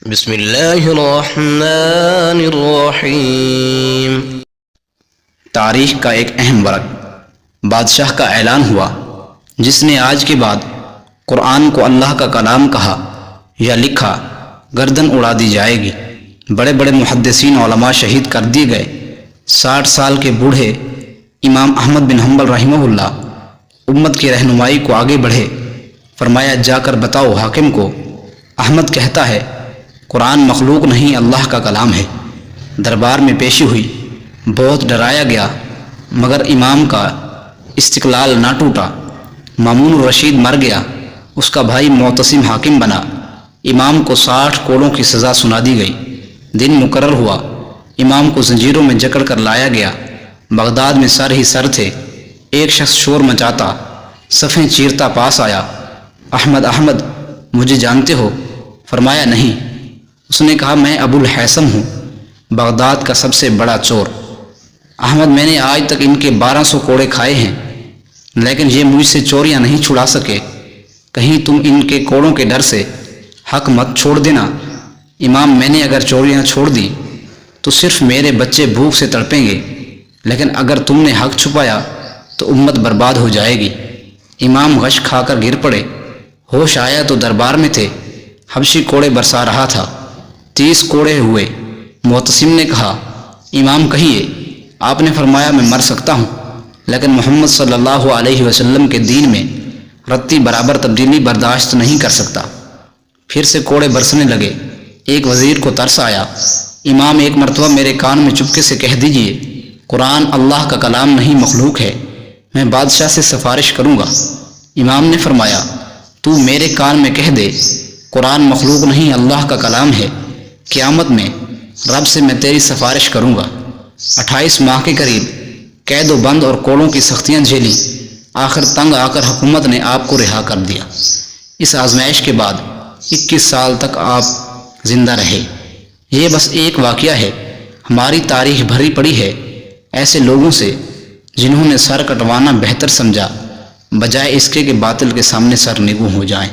بسم اللہ الرحمن الرحیم۔ تاریخ کا ایک اہم ورق بادشاہ کا اعلان ہوا، جس نے آج کے بعد قرآن کو اللہ کا کلام کہا یا لکھا گردن اڑا دی جائے گی۔ بڑے بڑے محدثین علماء شہید کر دیے گئے۔ 60 سال کے بوڑھے امام احمد بن حنبل رحمہ اللہ امت کی رہنمائی کو آگے بڑھے۔ فرمایا، جا کر بتاؤ حاکم کو۔ احمد کہتا ہے، قرآن مخلوق نہیں، اللہ کا کلام ہے۔ دربار میں پیشی ہوئی، بہت ڈرایا گیا، مگر امام کا استقلال نہ ٹوٹا۔ مامون الرشید مر گیا، اس کا بھائی معتصم حاکم بنا۔ امام کو 60 کوڑوں کی سزا سنا دی گئی۔ دن مقرر ہوا، امام کو زنجیروں میں جکڑ کر لایا گیا۔ بغداد میں سر ہی سر تھے۔ ایک شخص شور مچاتا، صفیں چیرتا پاس آیا۔ احمد، احمد مجھے جانتے ہو؟ فرمایا، نہیں۔ اس نے کہا، میں ابو الحیثم ہوں، بغداد کا سب سے بڑا چور۔ احمد، میں نے آج تک ان کے 1200 کوڑے کھائے ہیں، لیکن یہ مجھ سے چوریاں نہیں چھڑا سکے۔ کہیں تم ان کے کوڑوں کے ڈر سے حق مت چھوڑ دینا۔ امام، میں نے اگر چوریاں چھوڑ دی تو صرف میرے بچے بھوک سے تڑپیں گے، لیکن اگر تم نے حق چھپایا تو امت برباد ہو جائے گی۔ امام غش کھا کر گر پڑے۔ ہوش آیا تو دربار میں تھے، حبشی کوڑے برسا رہا تھا۔ 30 کوڑے ہوئے۔ معتصم نے کہا، امام کہیے۔ آپ نے فرمایا، میں مر سکتا ہوں، لیکن محمد صلی اللہ علیہ وسلم کے دین میں رتی برابر تبدیلی برداشت نہیں کر سکتا۔ پھر سے کوڑے برسنے لگے۔ ایک وزیر کو ترس آیا، امام ایک مرتبہ میرے کان میں چپکے سے کہہ دیجئے، قرآن اللہ کا کلام نہیں، مخلوق ہے، میں بادشاہ سے سفارش کروں گا۔ امام نے فرمایا، تو میرے کان میں کہہ دے، قرآن مخلوق نہیں، اللہ کا کلام ہے، قیامت میں رب سے میں تیری سفارش کروں گا۔ 28 ماہ کے قریب قید و بند اور کوڑوں کی سختیاں جھیلی، آخر تنگ آ کر حکومت نے آپ کو رہا کر دیا۔ اس آزمائش کے بعد 21 سال تک آپ زندہ رہے۔ یہ بس ایک واقعہ ہے، ہماری تاریخ بھری پڑی ہے ایسے لوگوں سے جنہوں نے سر کٹوانا بہتر سمجھا، بجائے اس کے کہ باطل کے سامنے سر نگوں ہو جائیں۔